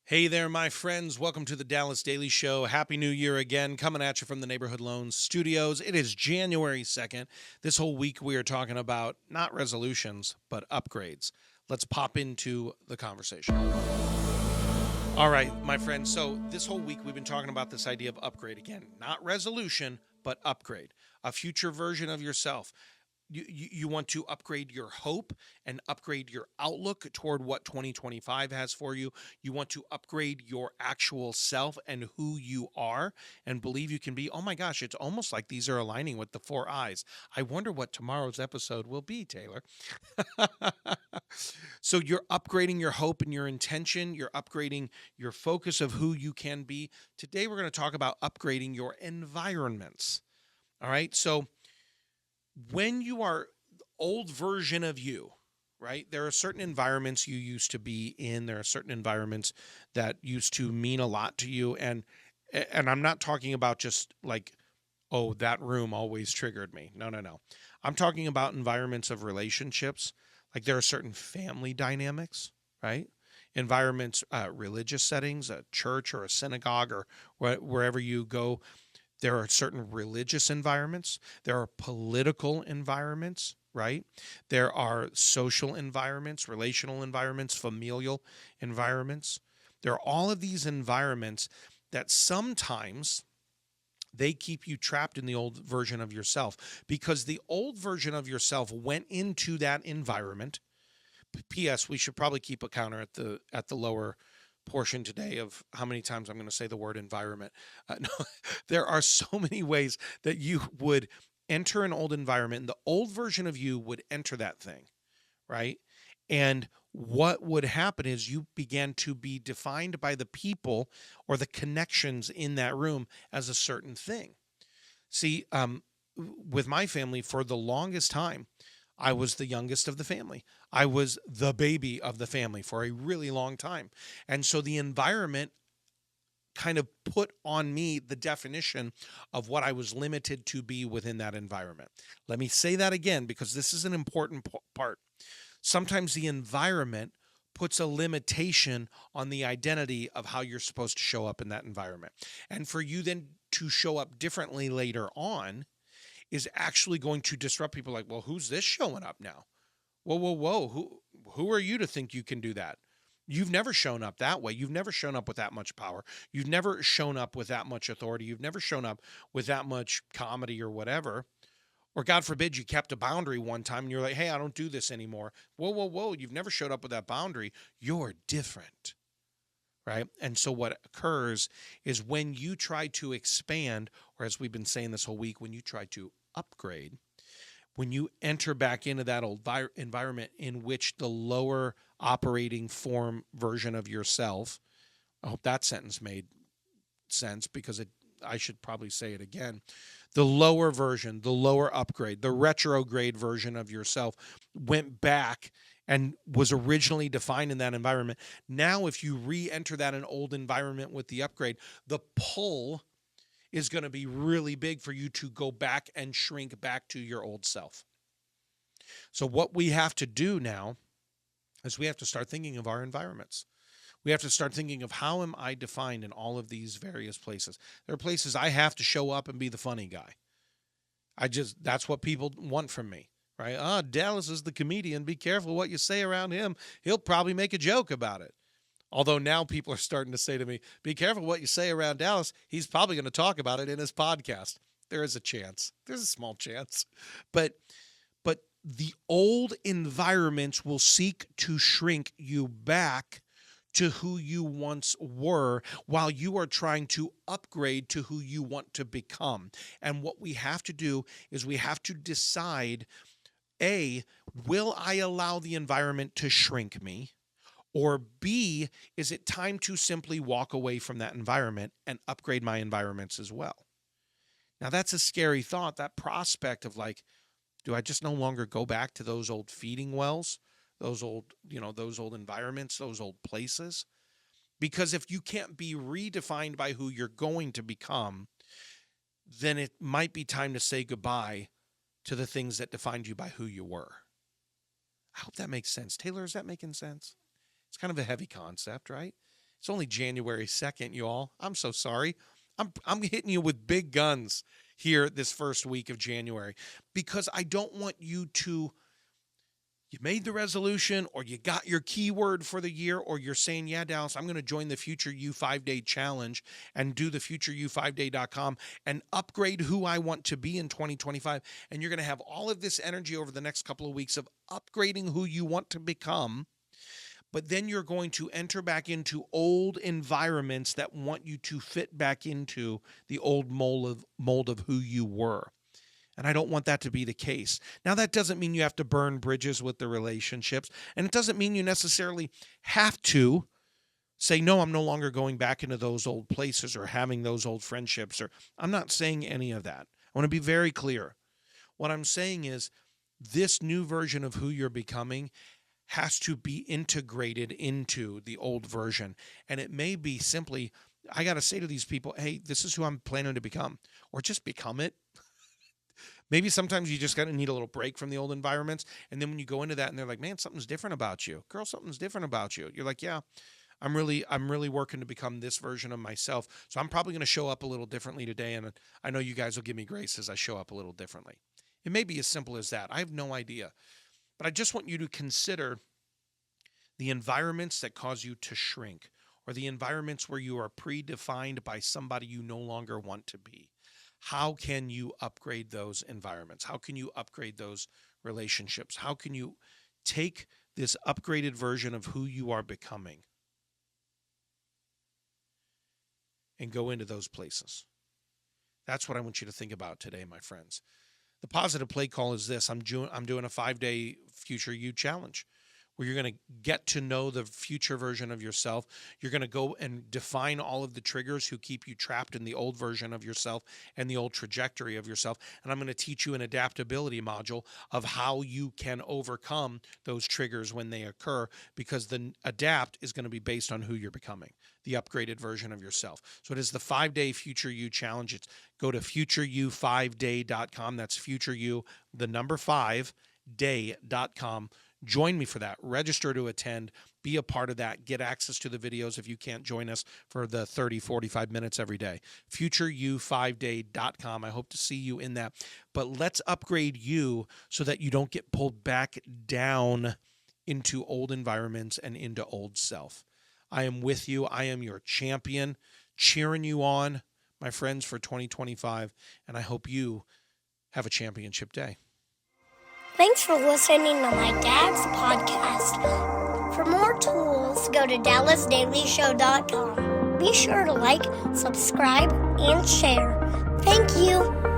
Hey there, my friends. Welcome to the Dallas Daily Show. Happy New Year again, coming at you from the Neighborhood Loans Studios. It is January 2nd. This whole week, we are talking about not resolutions, but upgrades. Let's pop into the conversation. All right, my friends. So, this whole week, we've been talking about this idea of upgrade again, not resolution, but upgrade, a future version of yourself. You want to upgrade your hope and upgrade your outlook toward what 2025 has for you. You want to upgrade your actual self and who you are and believe you can be. Oh my gosh, it's almost like these are aligning with the four eyes. I wonder what tomorrow's episode will be, Taylor. So you're upgrading your hope and your intention. You're upgrading your focus of who you can be. Today, we're going to talk about upgrading your environments. All right. So, when you are the old version of you, right? There are certain environments you used to be in. There are certain environments that used to mean a lot to you. And I'm not talking about just like, oh, that room always triggered me. No, no, no. I'm talking about environments of relationships. Like there are certain family dynamics, right? Environments, religious settings, a church or a synagogue or wherever you go, there are certain religious environments. There are political environments, right? There are social environments, relational environments, familial environments. There are all of these environments that sometimes they keep you trapped in the old version of yourself because the old version of yourself went into that environment. P.S. We should probably keep a counter at the lower portion today of how many times I'm going to say the word environment. No, there are so many ways that you would enter an old environment, and the old version of you would enter that thing, right? And what would happen is you began to be defined by the people or the connections in that room as a certain thing. See, with my family, for the longest time, I was the youngest of the family. I was the baby of the family for a really long time. And so the environment kind of put on me the definition of what I was limited to be within that environment. Let me say that again because this is an important part. Sometimes the environment puts a limitation on the identity of how you're supposed to show up in that environment. And for you then to show up differently later on is actually going to disrupt people like, well, who's this showing up now? Whoa, whoa, whoa. Who are you to think you can do that? You've never shown up that way. You've never shown up with that much power. You've never shown up with that much authority. You've never shown up with that much comedy or whatever. Or God forbid you kept a boundary one time and you're like, hey, I don't do this anymore. Whoa, whoa, whoa. You've never showed up with that boundary. You're different. Right. And so what occurs is when you try to expand, or as we've been saying this whole week, when you try to upgrade, when you enter back into that old environment in which the lower operating form version of yourself, I hope that sentence made sense because I should probably say it again. The lower version, the lower upgrade, the retrograde version of yourself went back and was originally defined in that environment. Now, if you re-enter that an old environment with the upgrade, the pull is going to be really big for you to go back and shrink back to your old self. So what we have to do now is we have to start thinking of our environments. We have to start thinking of how am I defined in all of these various places. There are places I have to show up and be the funny guy. That's what people want from me, right? Dallas is the comedian. Be careful what you say around him. He'll probably make a joke about it. Although now people are starting to say to me, be careful what you say around Dallas. He's probably going to talk about it in his podcast. There is a chance. There's a small chance. But the old environments will seek to shrink you back to who you once were while you are trying to upgrade to who you want to become. And what we have to do is we have to decide, A, will I allow the environment to shrink me? Or B, is it time to simply walk away from that environment and upgrade my environments as well? Now, that's a scary thought, that prospect of like, do I just no longer go back to those old feeding wells, those old environments, those old places? Because if you can't be redefined by who you're going to become, then it might be time to say goodbye to the things that defined you by who you were. I hope that makes sense. Taylor, is that making sense? It's kind of a heavy concept, right? It's only January 2nd, you all. I'm so sorry. I'm hitting you with big guns here this first week of January because I don't want you made the resolution or you got your keyword for the year or you're saying, yeah, Dallas, I'm going to join the Future You 5-Day Challenge and do the futureyou5day.com and upgrade who I want to be in 2025. And you're going to have all of this energy over the next couple of weeks of upgrading who you want to become. But then you're going to enter back into old environments that want you to fit back into the old mold of who you were. And I don't want that to be the case. Now, that doesn't mean you have to burn bridges with the relationships. And it doesn't mean you necessarily have to say, no, I'm no longer going back into those old places or having those old friendships. Or I'm not saying any of that. I want to be very clear. What I'm saying is this new version of who you're becoming has to be integrated into the old version. And it may be simply, I got to say to these people, hey, this is who I'm planning to become, or just become it. Maybe sometimes you just got to need a little break from the old environments. And then when you go into that and they're like, man, something's different about you. Girl, something's different about you. You're like, yeah, I'm really working to become this version of myself. So I'm probably going to show up a little differently today. And I know you guys will give me grace as I show up a little differently. It may be as simple as that. I have no idea. But I just want you to consider the environments that cause you to shrink, or the environments where you are predefined by somebody you no longer want to be. How can you upgrade those environments? How can you upgrade those relationships? How can you take this upgraded version of who you are becoming and go into those places? That's what I want you to think about today, my friends. The positive play call is this. I'm doing a 5-day Future You challenge where you're going to get to know the future version of yourself. You're going to go and define all of the triggers who keep you trapped in the old version of yourself and the old trajectory of yourself. And I'm going to teach you an adaptability module of how you can overcome those triggers when they occur, because the adapt is going to be based on who you're becoming, the upgraded version of yourself. So it is the 5-day Future You challenge. It's go to futureyou5day.com. That's futureyou, the number 5, day.com. Join me for that. Register to attend. Be a part of that. Get access to the videos if you can't join us for the 30, 45 minutes every day. futureyou5day.com. I hope to see you in that. But let's upgrade you so that you don't get pulled back down into old environments and into old self. I am with you. I am your champion, cheering you on, my friends, for 2025. And I hope you have a championship day. Thanks for listening to my dad's podcast. For more tools, go to dallasdailyshow.com. Be sure to like, subscribe, and share. Thank you.